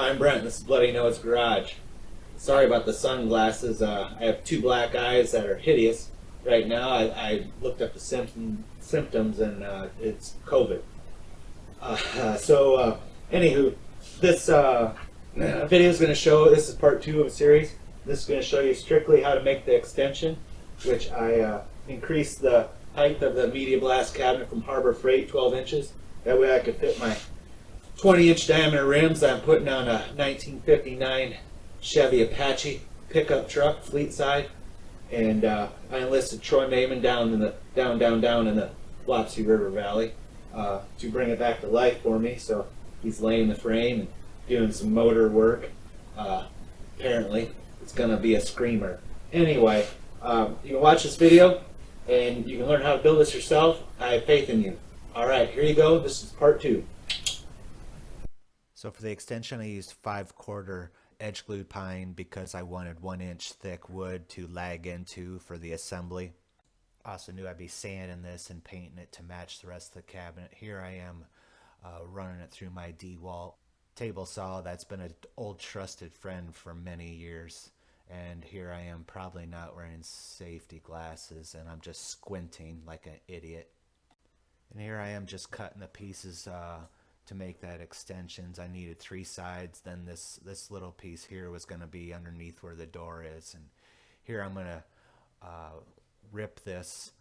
I'm Brent. This is Bloody Nose Garage. Sorry about the sunglasses. I have two black eyes that are hideous right now. I looked up the symptoms and it's COVID. Anywho, this video is going to show, this is part two of a series. This is going to show you strictly how to make the extension, which I increased the height of the Media Blast cabinet from Harbor Freight 12 inches. That way I could fit my 20-inch diameter rims I'm putting on a 1959 Chevy Apache pickup truck, fleet side. And I enlisted Troy Maiman down in the Flopsy River Valley to bring it back to life for me. So he's laying the frame and doing some motor work. Apparently, it's going to be a screamer. Anyway, you can watch this video and you can learn how to build this yourself. I have faith in you. All right, here you go. This is part two. So for the extension, I used 5/4 edge glued pine because I wanted 1-inch thick wood to lag into for the assembly. I also knew I'd be sanding this and painting it to match the rest of the cabinet. Here I am running it through my D-wall table saw that's been an old trusted friend for many years. And here I am probably not wearing safety glasses and I'm just squinting like an idiot. And here I am just cutting the pieces to make that extensions. I needed 3 sides. Then this little piece here was going to be underneath where the door is. And here I'm going to rip this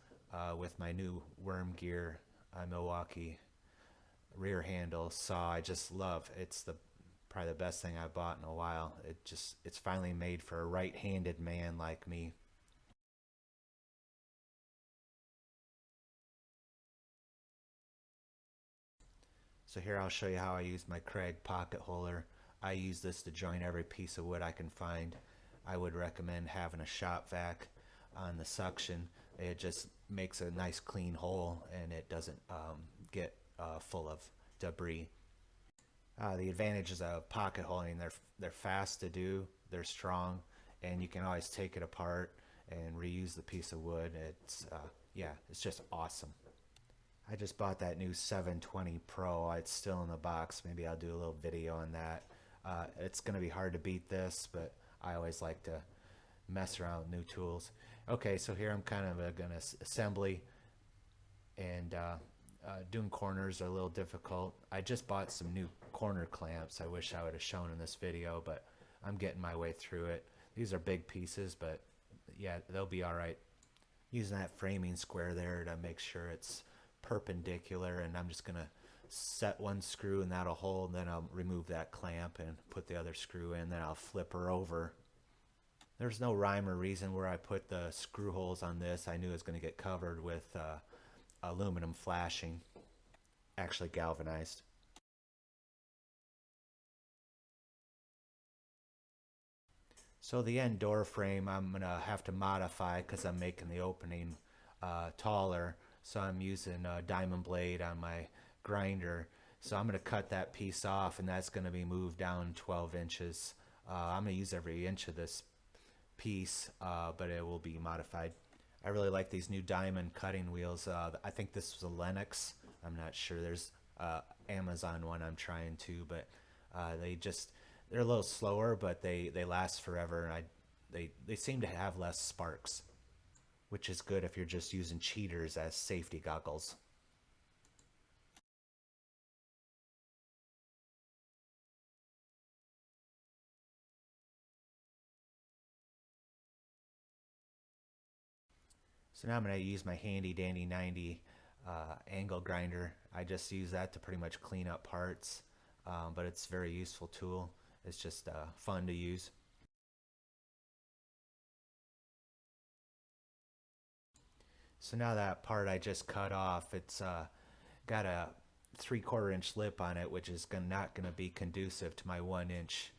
with my new Worm Gear Milwaukee rear handle saw. I just love it's probably the best thing I bought in a while. It's finally made for a right-handed man like me. So here I'll show you how I use my Kreg pocket holder. I use this to join every piece of wood I can find. I would recommend having a shop vac on the suction. It just makes a nice clean hole and it doesn't get full of debris. The advantages of pocket holding, they're fast to do, they're strong, and you can always take it apart and reuse the piece of wood. It's just awesome. I just bought that new 720 Pro. It's still in the box. Maybe I'll do a little video on that. It's going to be hard to beat this, but I always like to mess around with new tools. Okay, so here I'm kind of going to assembly, and doing corners are a little difficult. I just bought some new corner clamps. I wish I would have shown in this video, but I'm getting my way through it. These are big pieces, but yeah, they'll be all right. Using that framing square there to make sure it's perpendicular, and I'm just gonna set one screw and that'll hold, then I'll remove that clamp and put the other screw in, then I'll flip her over. There's no rhyme or reason where I put the screw holes on this. I knew it was going to get covered with aluminum flashing, actually galvanized. So the end door frame I'm gonna have to modify because I'm making the opening taller. So I'm using a diamond blade on my grinder. So I'm going to cut that piece off, and that's going to be moved down 12 inches. I'm going to use every inch of this piece, but it will be modified. I really like these new diamond cutting wheels. I think this was a Lennox. I'm not sure. There's Amazon one I'm trying to, but they're a little slower, but they last forever, and they seem to have less sparks, which is good if you're just using cheaters as safety goggles. So now I'm going to use my handy dandy 90 angle grinder. I just use that to pretty much clean up parts, but it's a very useful tool. It's just fun to use. So now that part I just cut off, it's got a 3/4 inch lip on it, which is not going to be conducive to my 1-inch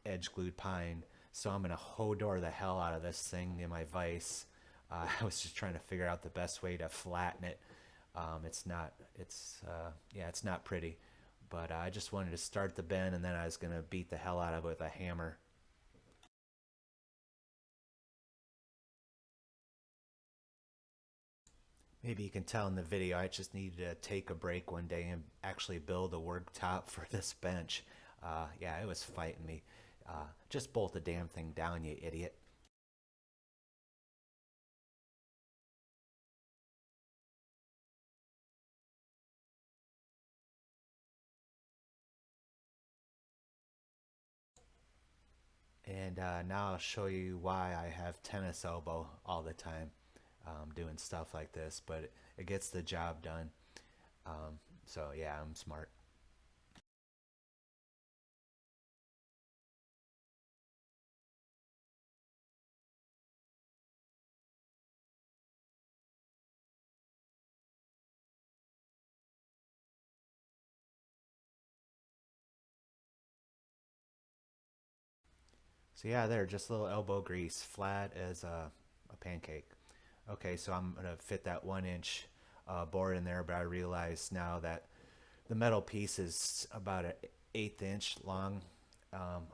edge glued pine. So I'm going to hodor the hell out of this thing in my vise. I was just trying to figure out the best way to flatten it. It's not pretty, but I just wanted to start the bend, and then I was going to beat the hell out of it with a hammer. Maybe you can tell in the video I just needed to take a break one day and actually build a worktop for this bench. Yeah, it was fighting me. Just bolt the damn thing down, you idiot. And now I'll show you why I have tennis elbow all the time doing stuff like this, but it gets the job done. So yeah, I'm smart. So yeah, there, just a little elbow grease, flat as a pancake. Okay, so I'm gonna fit that 1 inch board in there, but I realize now that the metal piece is about an 1/8 inch long, um,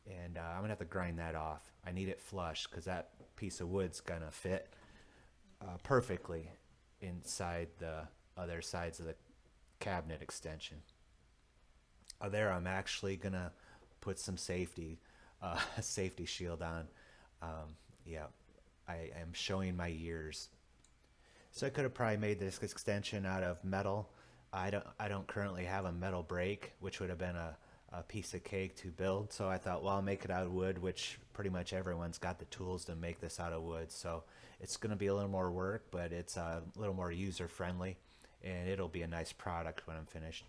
and I'm gonna have to grind that off. I need it flush because that piece of wood's gonna fit perfectly inside the other sides of the cabinet extension. There, I'm actually gonna put some safety shield on. Yeah, I am showing my years. So I could have probably made this extension out of metal. I don't currently have a metal brake, which would have been a piece of cake to build. So I thought, well, I'll make it out of wood, which pretty much everyone's got the tools to make this out of wood. So it's going to be a little more work, but it's a little more user friendly, and it'll be a nice product when I'm finished.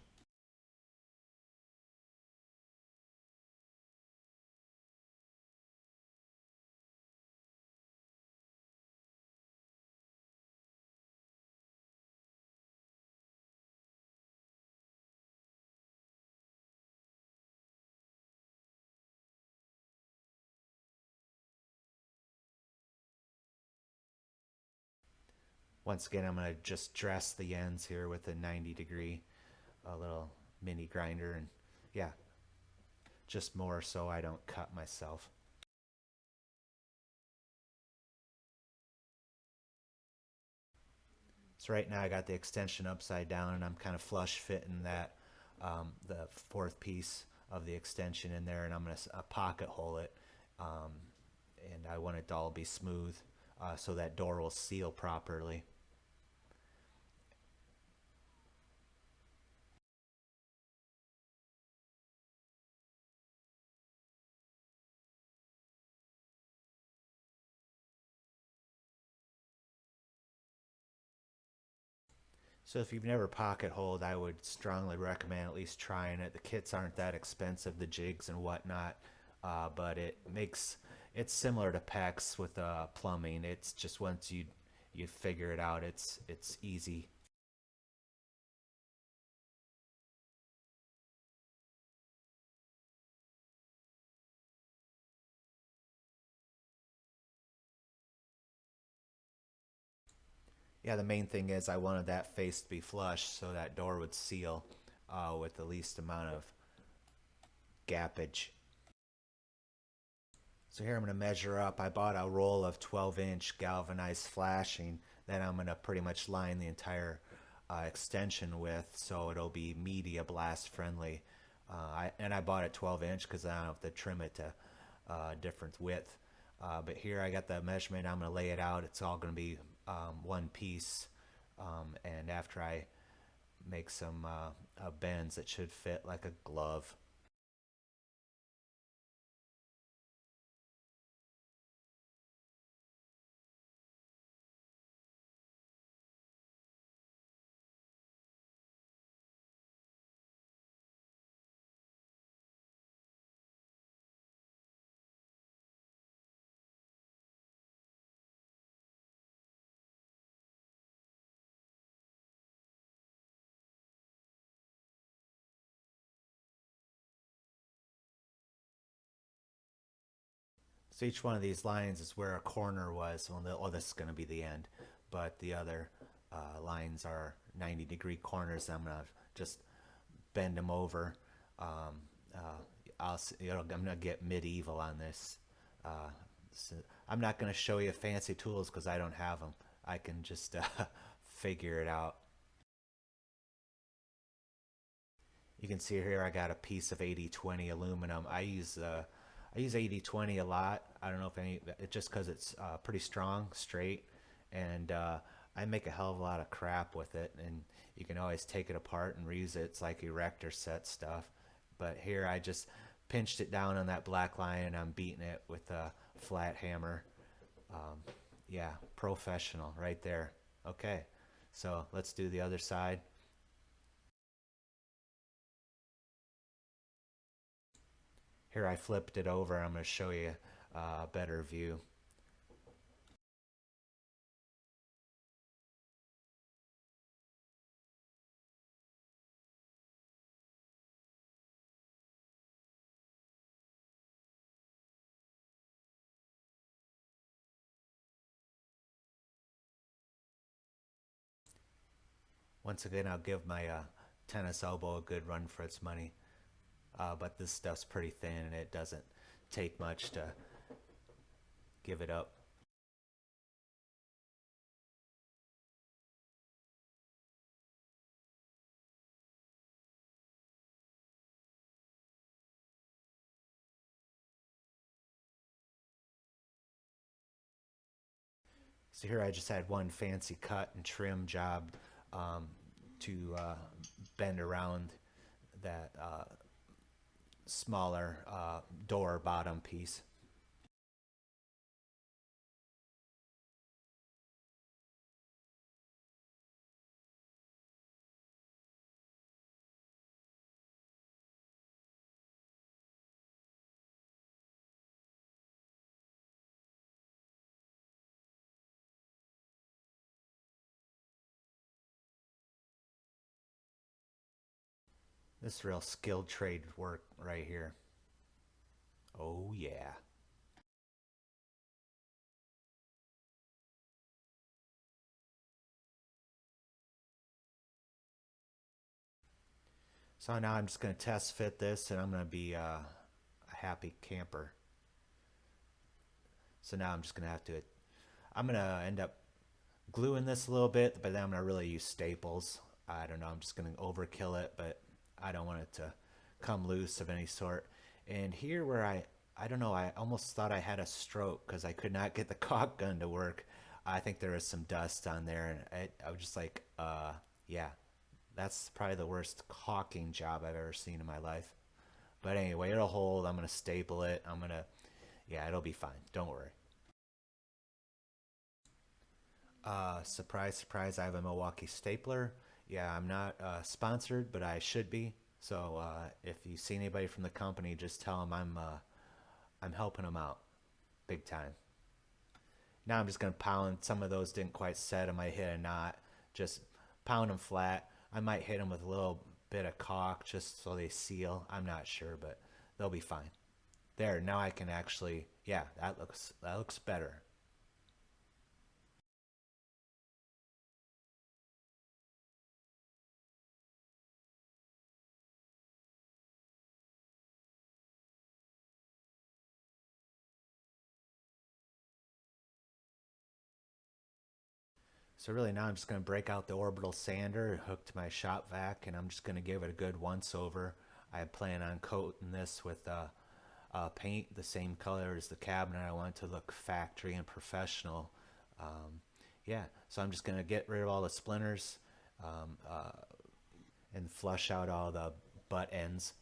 Once again, I'm going to just dress the ends here with a 90-degree, a little mini grinder, and yeah, just more so I don't cut myself. So right now I got the extension upside down, and I'm kind of flush fitting that the fourth piece of the extension in there, and I'm going to pocket hole it, um, and I want it to all be smooth so that door will seal properly. So if you've never pocket holed, I would strongly recommend at least trying it. The kits aren't that expensive, the jigs and whatnot, but it's similar to PEX with plumbing. It's just once you figure it out, it's easy. Yeah, the main thing is I wanted that face to be flush so that door would seal with the least amount of gappage. So here I'm going to measure up. I bought a roll of 12-inch galvanized flashing that I'm going to pretty much line the entire extension with so it'll be media blast friendly. And I bought it 12-inch because I don't have to trim it to different width. But here I got the measurement. I'm going to lay it out. It's all going to be one piece. And after I make some bends, it should fit like a glove. So each one of these lines is where a corner was. Well, this is going to be the end, but the other lines are 90-degree corners. I'm going to just bend them over. Um, I'm going to get medieval on this. Uh, so I'm not going to show you fancy tools because I don't have them. I can just figure it out. You can see here I got a piece of 80/20 aluminum. I use 80/20 a lot. I don't know if any, it's just because it's pretty strong, straight, and I make a hell of a lot of crap with it, and you can always take it apart and reuse it. It's like erector set stuff. But here I just pinched it down on that black line and I'm beating it with a flat hammer. Um, yeah, professional right there. Okay, so let's do the other side. Here I flipped it over. I'm going to show you a better view. Once again, I'll give my tennis elbow a good run for its money. But this stuff's pretty thin and it doesn't take much to give it up. So here I just had one fancy cut and trim job um, to bend around that smaller door bottom piece. This is real skilled trade work right here. Oh yeah. So now I'm just going to test fit this and I'm going to be a happy camper. So now I'm just going to have to, I'm going to end up gluing this a little bit, but then I'm going to really use staples. I don't know, I'm just going to overkill it, but I don't want it to come loose of any sort. And here where I don't know, I almost thought I had a stroke because I could not get the caulk gun to work. I think there was some dust on there and I was just like, yeah, that's probably the worst caulking job I've ever seen in my life. But anyway, it'll hold. I'm going to staple it. Yeah, it'll be fine. Don't worry. Surprise, surprise, I have a Milwaukee stapler. Yeah, I'm not sponsored, but I should be. So if you see anybody from the company, just tell them I'm helping them out big time. Now I'm just gonna pound. Some of those didn't quite set. I might hit a knot. Just pound them flat. I might hit them with a little bit of caulk just so they seal. I'm not sure, but they'll be fine. There. Now I can actually. Yeah, that looks better. So really now I'm just going to break out the orbital sander, hook to my shop vac, and I'm just going to give it a good once over. I plan on coating this with paint the same color as the cabinet. I want it to look factory and professional. Um, yeah, so I'm just going to get rid of all the splinters um, uh, and flush out all the butt ends.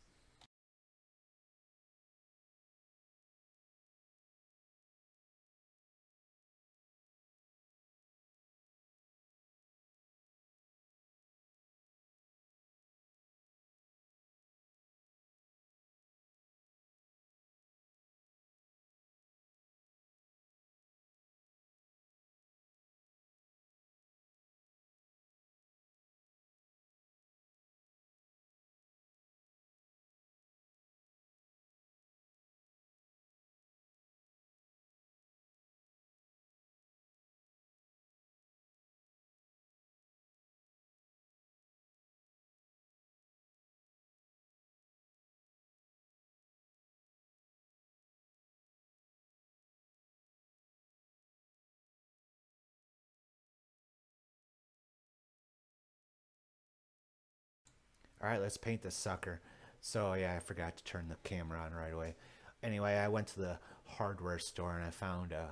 All right, let's paint this sucker. So yeah, I forgot to turn the camera on right away. Anyway, I went to the hardware store and I found a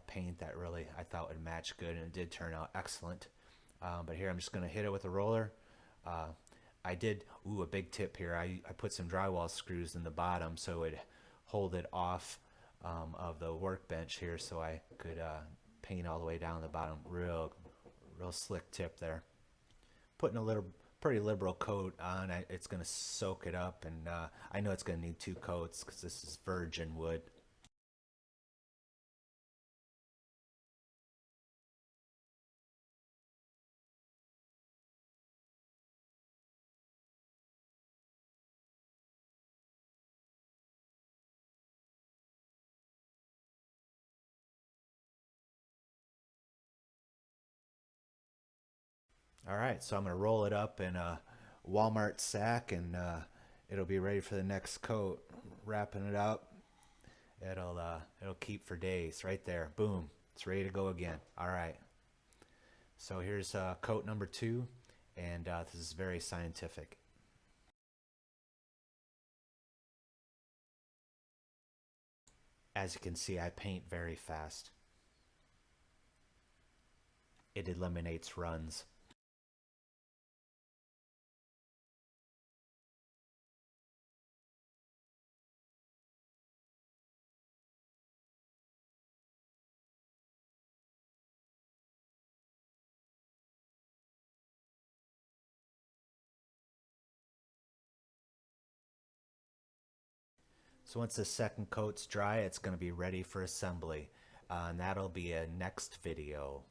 paint that really I thought would match good, and it did turn out excellent. But here I'm just gonna hit it with a roller. Uh, I did, a big tip here. I put some drywall screws in the bottom so it would hold it off of the workbench here, so I could paint all the way down the bottom. Real slick tip there. Putting a little pretty liberal coat on. It's going to soak it up, and I know it's going to need 2 coats because this is virgin wood. All right, so I'm going to roll it up in a Walmart sack, and it'll be ready for the next coat. Wrapping it up, it'll keep for days. Right there, boom, it's ready to go again. All right, so here's coat number 2, and this is very scientific. As you can see, I paint very fast. It eliminates runs. So once the second coat's dry, it's going to be ready for assembly. And that'll be a next video.